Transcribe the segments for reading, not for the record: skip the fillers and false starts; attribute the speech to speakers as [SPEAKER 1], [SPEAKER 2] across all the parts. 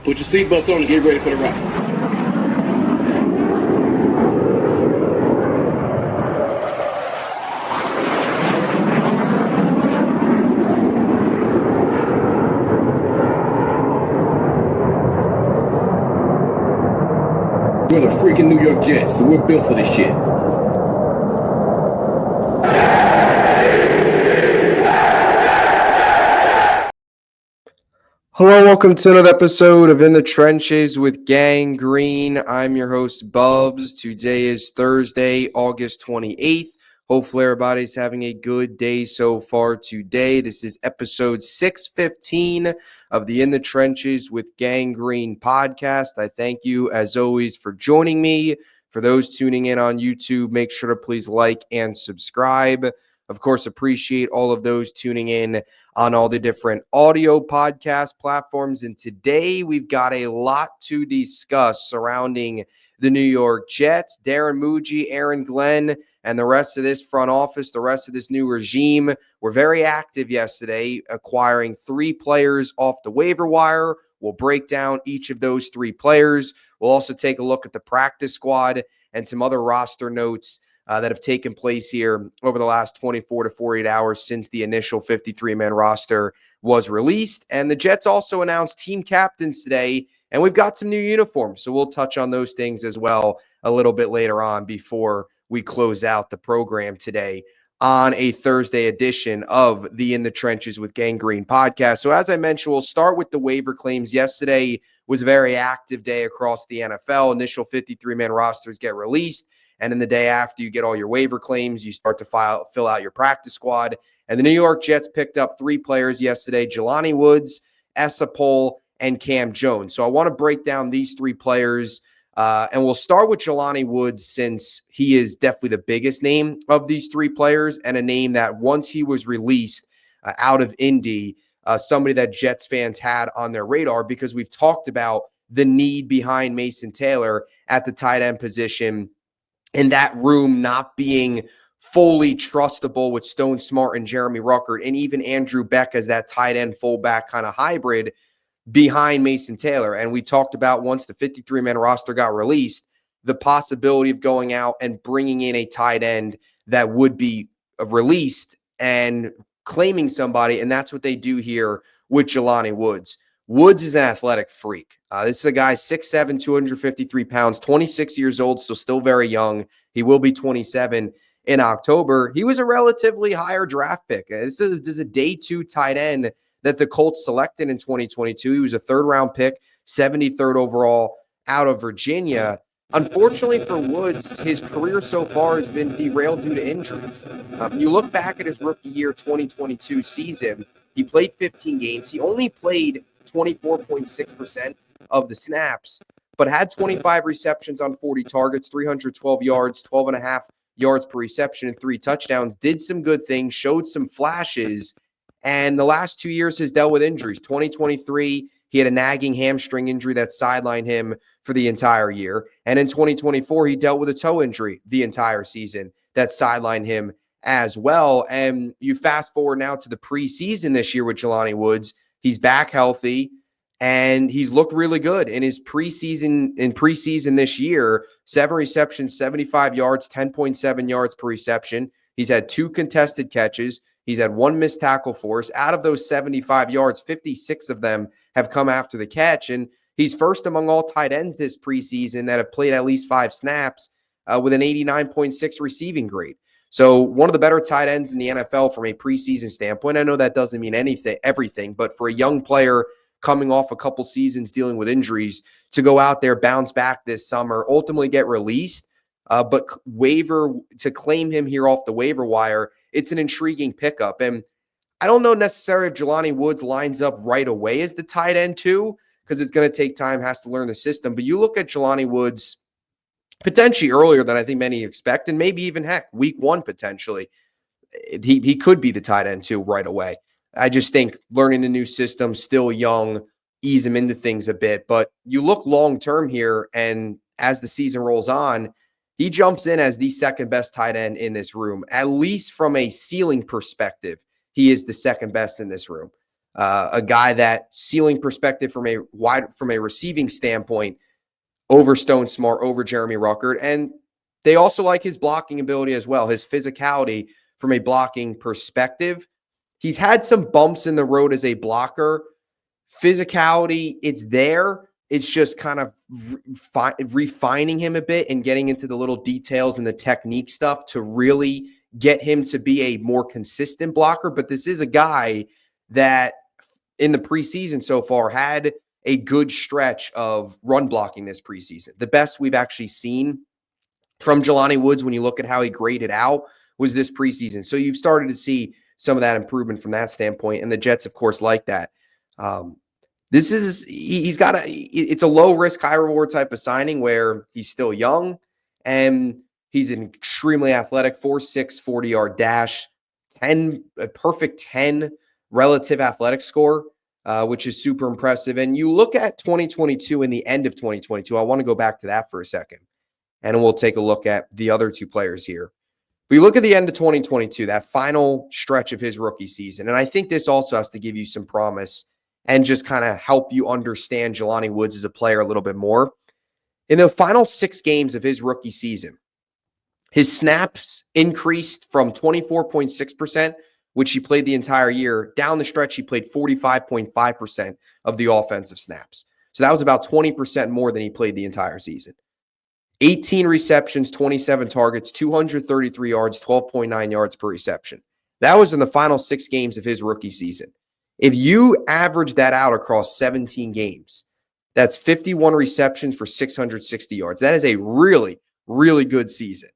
[SPEAKER 1] Put your seatbelts on and get ready for the ride. We're the freaking New York Jets, so we're built for this shit.
[SPEAKER 2] Hello, welcome to another episode of In the Trenches with Gang Green. I'm your host, Bubbs. Today is Thursday, August 28th. Hopefully everybody's having a good day so far today. This is episode 615 of the In the Trenches with Gang Green podcast. I thank you, as always, for joining me. For those tuning in on YouTube, make sure to please like and subscribe. Of course, appreciate all of those tuning in on all the different audio podcast platforms. And today we've got a lot to discuss surrounding the New York Jets, Darren Muji, Aaron Glenn, and the rest of this front office, the rest of this new regime. We're very active yesterday, acquiring 3 players off the waiver wire. We'll break down each of those 3 players. We'll also take a look at the practice squad and some other roster notes that have taken place here over the last 24 to 48 hours since the initial 53-man roster was released. And the Jets also announced team captains today, and we've got some new uniforms. So we'll touch on those things as well a little bit later on before we close out the program today on a Thursday edition of the In the Trenches with Gang Green podcast. So as I mentioned, we'll start with the waiver claims. Yesterday was a very active day across the NFL. Initial 53-man rosters get released. And then the day after, you get all your waiver claims. You start to fill out your practice squad. And the New York Jets picked up 3 players yesterday: Jelani Woods, Essapol, and Cam Jones. So I want to break down these 3 players. And we'll start with Jelani Woods, since he is definitely the biggest name of these 3 players, and a name that once he was released out of Indy, somebody that Jets fans had on their radar, because we've talked about the need behind Mason Taylor at the tight end position, and that room not being fully trustable with Stone Smart and Jeremy Ruckert, and even Andrew Beck as that tight end fullback kind of hybrid behind Mason Taylor. And we talked about, once the 53-man roster got released, the possibility of going out and bringing in a tight end that would be released and claiming somebody, and that's what they do here with Jelani Woods. Woods is an athletic freak. This is a guy 6'7", 253 pounds, 26 years old, so still very young. He will be 27 in October. He was a relatively higher draft pick. This is a day 2 tight end that the Colts selected in 2022. He was a 3rd-round pick, 73rd overall out of Virginia. Unfortunately for Woods, his career so far has been derailed due to injuries. You look back at his rookie year 2022 season, he played 15 games. He only played 24.6% of the snaps, but had 25 receptions on 40 targets, 312 yards, 12.5 yards per reception, and 3 touchdowns. Did some good things, showed some flashes, and the last 2 years has dealt with injuries. 2023, he had a nagging hamstring injury that sidelined him for the entire year. And in 2024, he dealt with a toe injury the entire season that sidelined him as well. And you fast forward now to the preseason this year with Jelani Woods. He's back healthy, and he's looked really good in his preseason this year. 7 receptions, 75 yards, 10.7 yards per reception. He's had 2 contested catches. He's had 1 missed tackle force. Out of those 75 yards, 56 of them have come after the catch. And he's first among all tight ends this preseason that have played at least 5 snaps with an 89.6 receiving grade. So one of the better tight ends in the NFL from a preseason standpoint. I know that doesn't mean everything, but for a young player coming off a couple seasons dealing with injuries to go out there, bounce back this summer, ultimately get released, but to claim him here off the waiver wire, it's an intriguing pickup. And I don't know necessarily if Jelani Woods lines up right away as the tight end too, because it's going to take time, has to learn the system. But you look at Jelani Woods potentially earlier than I think many expect, and maybe even, week 1 potentially. He could be the tight end too right away. I just think learning the new system, still young, ease him into things a bit. But you look long-term here, and as the season rolls on, he jumps in as the second best tight end in this room. At least from a ceiling perspective, he is the second best in this room. a guy that ceiling perspective from a receiving standpoint over Stone Smart, over Jeremy Ruckert. And they also like his blocking ability as well, his physicality from a blocking perspective. He's had some bumps in the road as a blocker. Physicality, it's there. It's just kind of refining him a bit and getting into the little details and the technique stuff to really get him to be a more consistent blocker. But this is a guy that in the preseason so far had a good stretch of run blocking this preseason. The best we've actually seen from Jelani Woods when you look at how he graded out was this preseason. So you've started to see some of that improvement from that standpoint. And the Jets, of course, like that. It's a low risk, high reward type of signing where he's still young and he's an extremely athletic 4.6 40-yard dash, a perfect 10 relative athletic score, which is super impressive. And you look at 2022 and the end of 2022, I want to go back to that for a second. And we'll take a look at the other two players here. We look at the end of 2022, that final stretch of his rookie season. And I think this also has to give you some promise and just kind of help you understand Jelani Woods as a player a little bit more. In the final 6 games of his rookie season, his snaps increased from 24.6%, which he played the entire year. Down the stretch, he played 45.5% of the offensive snaps. So that was about 20% more than he played the entire season. 18 receptions, 27 targets, 233 yards, 12.9 yards per reception. That was in the final 6 games of his rookie season. If you average that out across 17 games, that's 51 receptions for 660 yards. That is a really, really good season.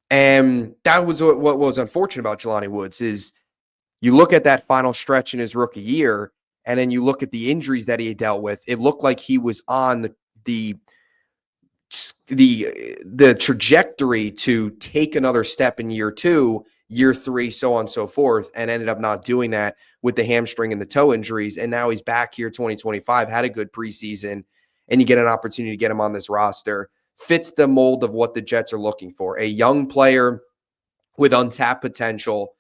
[SPEAKER 2] And that was what was unfortunate about Jelani Woods is you look at that final stretch in his rookie year, and then you look at the injuries that he had dealt with. It looked like he was on the trajectory to take another step in year 2, year 3, so on and so forth, and ended up not doing that with the hamstring and the toe injuries. And now he's back here 2025, had a good preseason, and you get an opportunity to get him on this roster. Fits the mold of what the Jets are looking for. A young player with untapped potential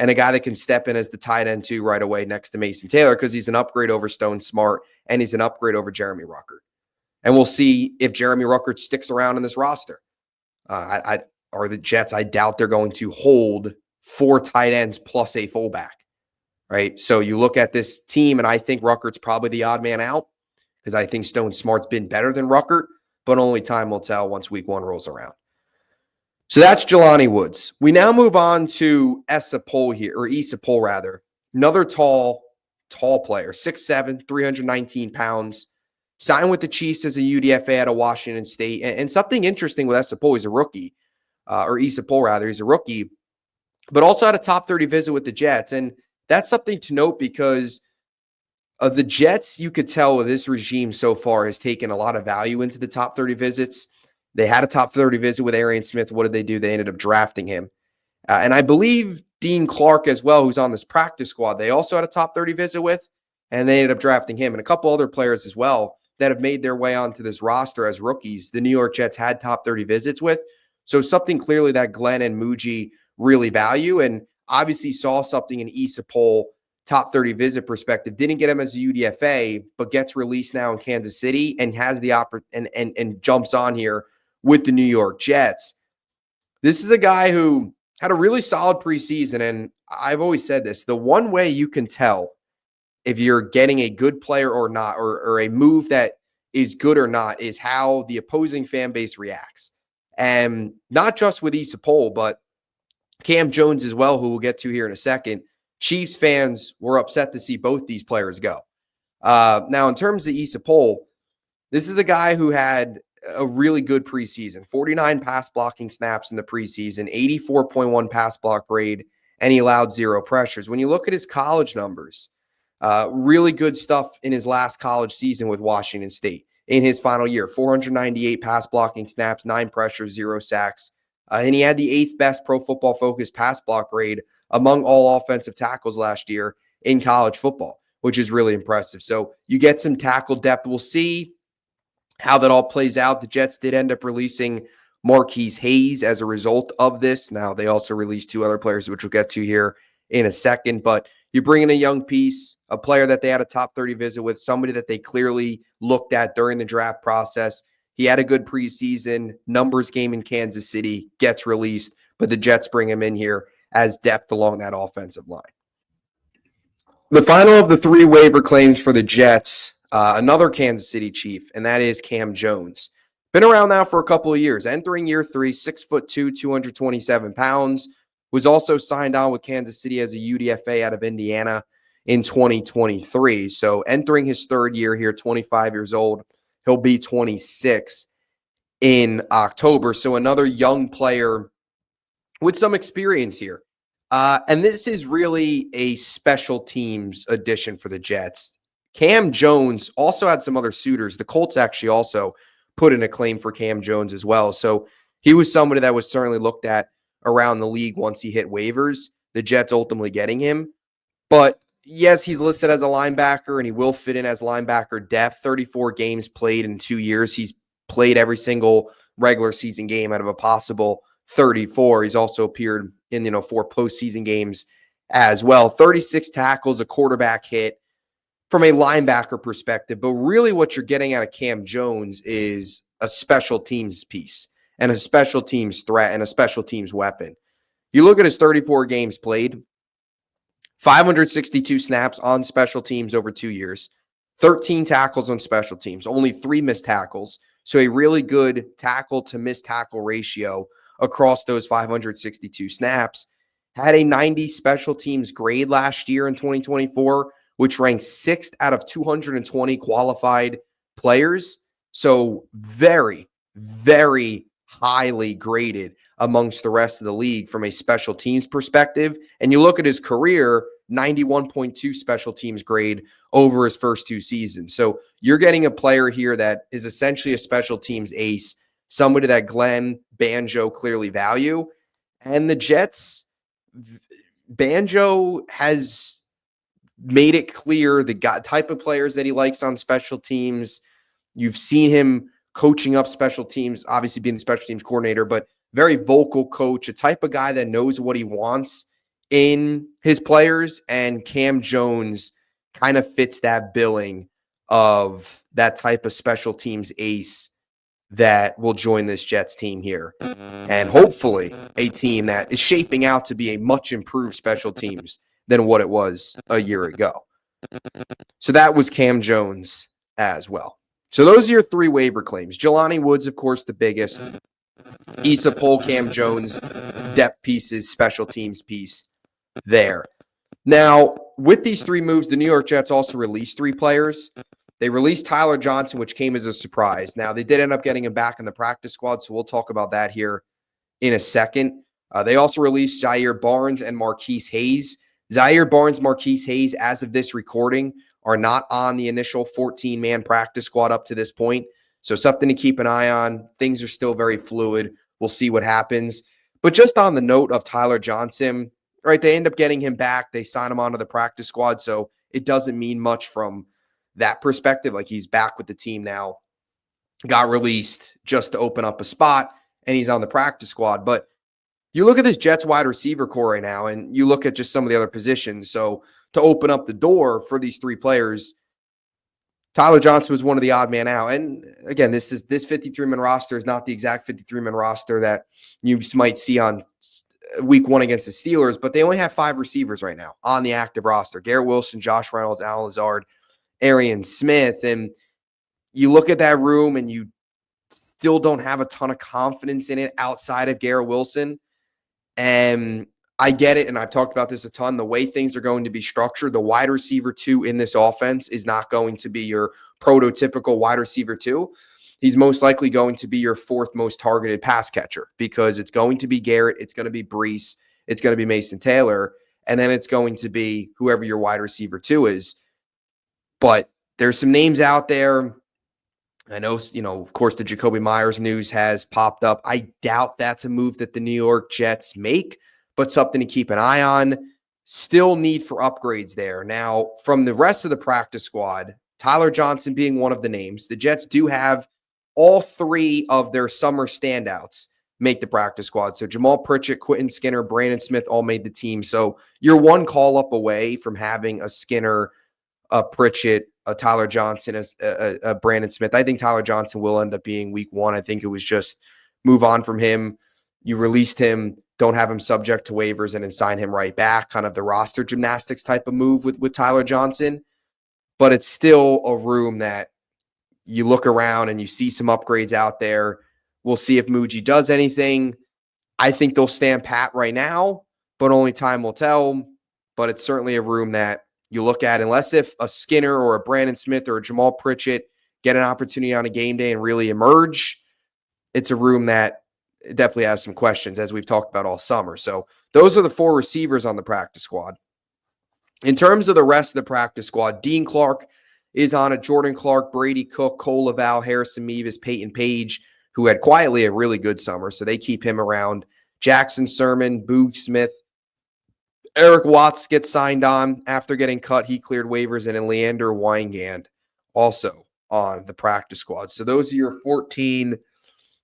[SPEAKER 2] and a guy that can step in as the tight end too right away next to Mason Taylor because he's an upgrade over Stone Smart and he's an upgrade over Jeremy Ruckert. And we'll see if Jeremy Ruckert sticks around in this roster. Are the Jets, I doubt they're going to hold 4 tight ends plus a fullback, right? So you look at this team, and I think Ruckert's probably the odd man out because I think Stone Smart's been better than Ruckert, but only time will tell once week 1 rolls around. So that's Jelani Woods. We now move on to Issa Pohl here, or Issa Pohl rather. Another tall player, 6'7", 319 pounds. Signed with the Chiefs as a UDFA out of Washington State. And something interesting with Issa Pohl, he's a rookie, or Issa Pohl rather, he's a rookie, but also had a top 30 visit with the Jets. And that's something to note because the Jets, you could tell with this regime so far, has taken a lot of value into the top 30 visits. They had a top 30 visit with Arian Smith. What did they do? They ended up drafting him. And I believe Dean Clark as well, who's on this practice squad, they also had a top 30 visit with, and they ended up drafting him and a couple other players as well that have made their way onto this roster as rookies. The New York Jets had top 30 visits with. So something clearly that Glenn and Muji really value, and obviously saw something in Issa Pohl top 30 visit perspective. Didn't get him as a UDFA, but gets released now in Kansas City and has the and jumps on here with the New York Jets. This is a guy who had a really solid preseason, and I've always said this, the one way you can tell if you're getting a good player or not, or a move that is good or not, is how the opposing fan base reacts. And not just with Issa Pohl, but Cam Jones as well, who we'll get to here in a second. Chiefs fans were upset to see both these players go. Now, in terms of Issa Pohl, this is a guy who had a really good preseason, 49 pass blocking snaps in the preseason, 84.1 pass block grade, and he allowed 0 pressures. When you look at his college numbers, really good stuff in his last college season with Washington State. In his final year, 498 pass blocking snaps, 9 pressures, 0 sacks. And he had the 8th best Pro Football Focus pass block grade among all offensive tackles last year in college football, which is really impressive. So you get some tackle depth. We'll see how that all plays out. The Jets did end up releasing Marquise Hayes as a result of this. Now, they also released 2 other players, which we'll get to here in a second. But you bring in a young piece, a player that they had a top 30 visit with, somebody that they clearly looked at during the draft process. He had a good preseason, numbers game in Kansas City, gets released, but the Jets bring him in here as depth along that offensive line. The final of the 3 waiver claims for the Jets, another Kansas City Chief, and that is Cam Jones. Been around now for a couple of years. Entering year 3, 6'2", 227 pounds. Was also signed on with Kansas City as a UDFA out of Indiana in 2023. So entering his 3rd year here, 25 years old. He'll be 26 in October. So another young player with some experience here. And this is really a special teams addition for the Jets. Cam Jones also had some other suitors. The Colts actually also put in a claim for Cam Jones as well. So he was somebody that was certainly looked at around the league once he hit waivers. The Jets ultimately getting him. But yes, he's listed as a linebacker, and he will fit in as linebacker depth. 34 games played in 2 years. He's played every single regular season game out of a possible 34. He's also appeared in 4 postseason games as well. 36 tackles, a quarterback hit from a linebacker perspective. But really what you're getting out of Cam Jones is a special teams piece and a special teams threat and a special teams weapon. You look at his 34 games played, 562 snaps on special teams over 2 years, 13 tackles on special teams, only 3 missed tackles. So a really good tackle to missed tackle ratio across those 562 snaps. Had a 90 special teams grade last year in 2024, which ranked 6th out of 220 qualified players. So very, very highly graded amongst the rest of the league from a special teams perspective. And you look at his career, 91.2 special teams grade over his first 2 seasons. So you're getting a player here that is essentially a special teams ace, somebody that Glenn Banjo clearly value. And the Jets, Banjo has made it clear the type of players that he likes on special teams. You've seen him coaching up special teams, obviously being the special teams coordinator, but very vocal coach, a type of guy that knows what he wants in his players. And Cam Jones kind of fits that billing of that type of special teams ace that will join this Jets team here. And hopefully a team that is shaping out to be a much improved special teams than what it was a year ago. So that was Cam Jones as well. So those are your 3 waiver claims. Jelani Woods, of course, the biggest. Issa Pohl, Cam Jones, depth pieces, special teams piece there. Now, with these 3 moves, the New York Jets also released 3 players. They released Tyler Johnson, which came as a surprise. Now, they did end up getting him back in the practice squad, so we'll talk about that here in a second. They also released Zaire Barnes and Marquise Hayes. Zaire Barnes, Marquise Hayes, as of this recording, are not on the initial 14-man practice squad up to this point. So something to keep an eye on. Things are still very fluid. We'll see what happens. But just on the note of Tyler Johnson, right, they end up getting him back. They sign him onto the practice squad, so it doesn't mean much from that perspective. Like, he's back with the team now, got released just to open up a spot, and he's on the practice squad. But you look at this Jets wide receiver core right now, and you look at just some of the other positions. So to open up the door for these 3 players, Tyler Johnson was one of the odd man out. And again, this 53-man roster is not the exact 53-man roster that you might see on week 1 against the Steelers, but they only have 5 receivers right now on the active roster: Garrett Wilson, Josh Reynolds, Alan Lazard, Arian Smith. And you look at that room and you still don't have a ton of confidence in it outside of Garrett Wilson. And I get it, and I've talked about this a ton. The way things are going to be structured, the wide receiver 2 in this offense is not going to be your prototypical wide receiver 2. He's most likely going to be your 4th most targeted pass catcher, because it's going to be Garrett, it's going to be Breece, it's going to be Mason Taylor, and then it's going to be whoever your wide receiver 2 is. But there's some names out there. I know, of course, the Jacoby Myers news has popped up. I doubt that's a move that the New York Jets make, but something to keep an eye on. Still need for upgrades there. Now, from the rest of the practice squad, Tyler Johnson being one of the names, the Jets do have all 3 of their summer standouts make the practice squad. So Jamal Pritchett, Quentin Skinner, Brandon Smith all made the team. So you're one call up away from having a Skinner, a Pritchett, a Tyler Johnson, a Brandon Smith. I think Tyler Johnson will end up being week 1. I think it was just move on from him. You released him, don't have him subject to waivers, and then sign him right back. Kind of the roster gymnastics type of move with Tyler Johnson. But it's still a room that you look around and you see some upgrades out there. We'll see if Muji does anything. I think they'll stand pat right now, but only time will tell. But it's certainly a room that you look at, unless if a Skinner or a Brandon Smith or a Jamal Pritchett get an opportunity on a game day and really emerge, it's a room that definitely has some questions, as we've talked about all summer. So those are the 4 receivers on the practice squad. In terms of the rest of the practice squad, Dean Clark is on it. Jordan Clark, Brady Cook, Cole Laval, Harrison Mevis, Peyton Page, who had quietly a really good summer, so they keep him around. Jackson Sermon, Boog Smith, Eric Watts gets signed on after getting cut. He cleared waivers, and then Leander Weingand also on the practice squad. So those are your 14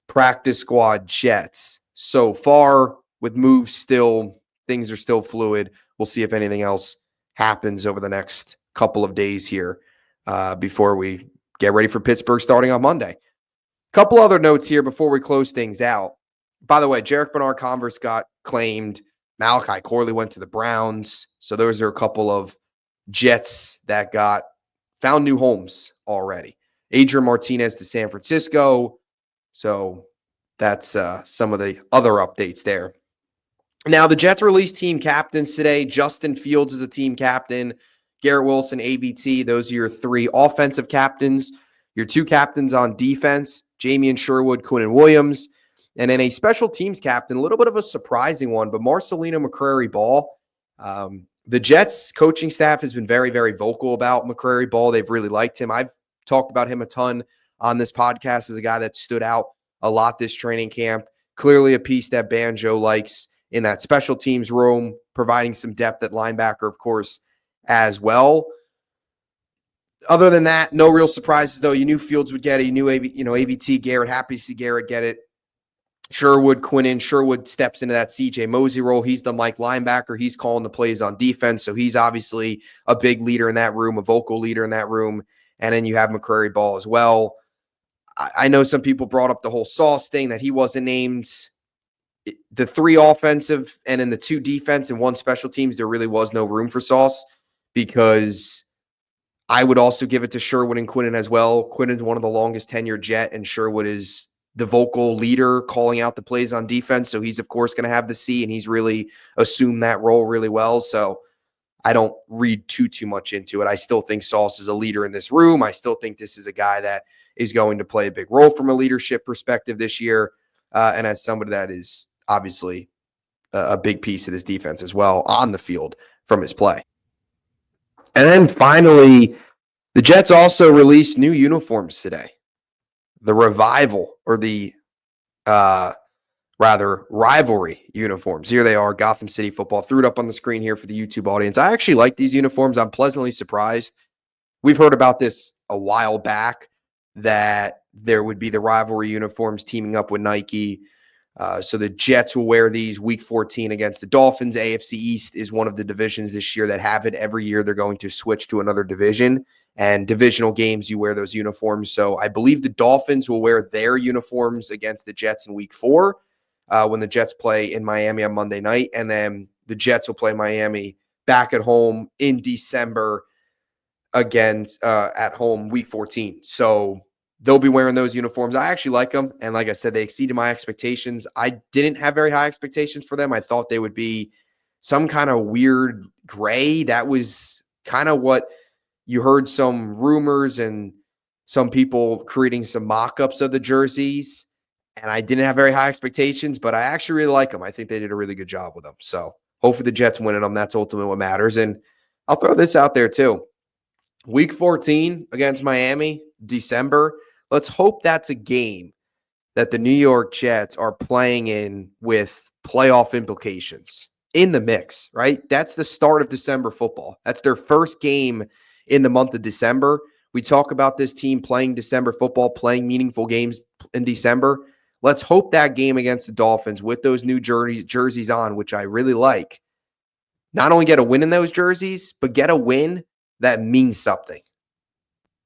[SPEAKER 2] practice squad Jets so far. With moves still, things are still fluid. We'll see if anything else happens over the next couple of days here before we get ready for Pittsburgh starting on Monday. Couple other notes here before we close things out. By the way, Jarek Bernard-Converse got claimed. Malachi Corley went to the Browns. So those are a couple of Jets that found new homes already. Adrian Martinez to San Francisco. So that's some of the other updates there. Now, the Jets released team captains today. Justin Fields is a team captain. Garrett Wilson, AVT. Those are your 3 offensive captains. Your 2 captains on defense, Jamian Sherwood, Quinnen Williams. And then a special teams captain, a little bit of a surprising one, but Marcelino McCrary-Ball. The Jets coaching staff has been very, very vocal about McCrary-Ball. They've really liked him. I've talked about him a ton on this podcast as a guy that stood out a lot this training camp. Clearly a piece that Banjo likes in that special teams room, providing some depth at linebacker, of course, as well. Other than that, no real surprises, though. You knew Fields would get it. You knew AVT, Garrett. Happy to see Garrett get it. Sherwood, Quinnen. Sherwood steps into that CJ Mosey role. He's the Mike linebacker. He's calling the plays on defense, so he's obviously a big leader in that room, a vocal leader in that room. And then you have McCrary-Ball as well. I know some people brought up the whole Sauce thing, that he wasn't named. The 3 offensive and in the 2 defense and 1 special teams, there really was no room for Sauce, because I would also give it to Sherwood and Quinnen as well. Quinnen's one of the longest tenured Jet, and Sherwood is the vocal leader calling out the plays on defense. So he's, of course, going to have the C, and he's really assumed that role really well. So I don't read too much into it. I still think Sauce is a leader in this room. I still think this is a guy that is going to play a big role from a leadership perspective this year. And as somebody that is obviously a big piece of this defense as well on the field from his play. And then finally, the Jets also released new uniforms today. The Revival, or the rivalry uniforms. Here they are, Gotham City Football. Threw it up on the screen here for the YouTube audience. I actually like these uniforms. I'm pleasantly surprised. We've heard about this a while back, that there would be the rivalry uniforms teaming up with Nike. So the Jets will wear these week 14 against the Dolphins. AFC East is one of the divisions this year that have it. Every year they're going to switch to another division, and divisional games, you wear those uniforms. So I believe the Dolphins will wear their uniforms against the Jets in week 4 when the Jets play in Miami on Monday night. And then the Jets will play Miami back at home in December again at home week 14. So they'll be wearing those uniforms. I actually like them. And like I said, they exceeded my expectations. I didn't have very high expectations for them. I thought they would be some kind of weird gray. That was kind of what you heard, some rumors and some people creating some mock-ups of the jerseys. And I didn't have very high expectations, but I actually really like them. I think they did a really good job with them. So hopefully the Jets winning them. That's ultimately what matters. And I'll throw this out there too. Week 14 against Miami, December. Let's hope that's a game that the New York Jets are playing in with playoff implications in the mix, right? That's the start of December football. That's their first game in the month of December. We talk about this team playing December football, playing meaningful games in December. Let's hope that game against the Dolphins with those new jerseys on, which I really like, not only get a win in those jerseys, but get a win that means something.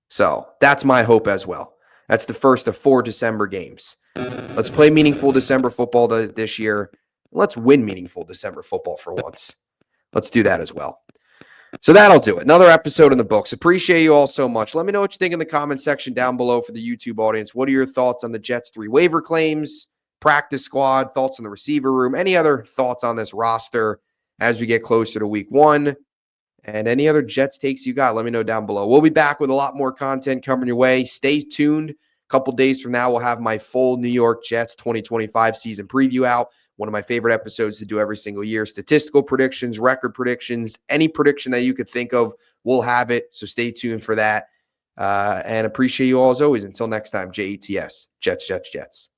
[SPEAKER 2] So that's my hope as well. That's the first of 4 December games. Let's play meaningful December football this year. Let's win meaningful December football for once. Let's do that as well. So that'll do it. Another episode in the books. Appreciate you all so much. Let me know what you think in the comment section down below for the YouTube audience. What are your thoughts on the Jets' 3 waiver claims, practice squad, thoughts on the receiver room, any other thoughts on this roster as we get closer to week 1? And any other Jets takes you got, let me know down below. We'll be back with a lot more content coming your way. Stay tuned. A couple days from now, we'll have my full New York Jets 2025 season preview out. One of my favorite episodes to do every single year. Statistical predictions, record predictions, any prediction that you could think of, we'll have it. So stay tuned for that. And appreciate you all as always. Until next time, JETS, Jets, Jets, Jets.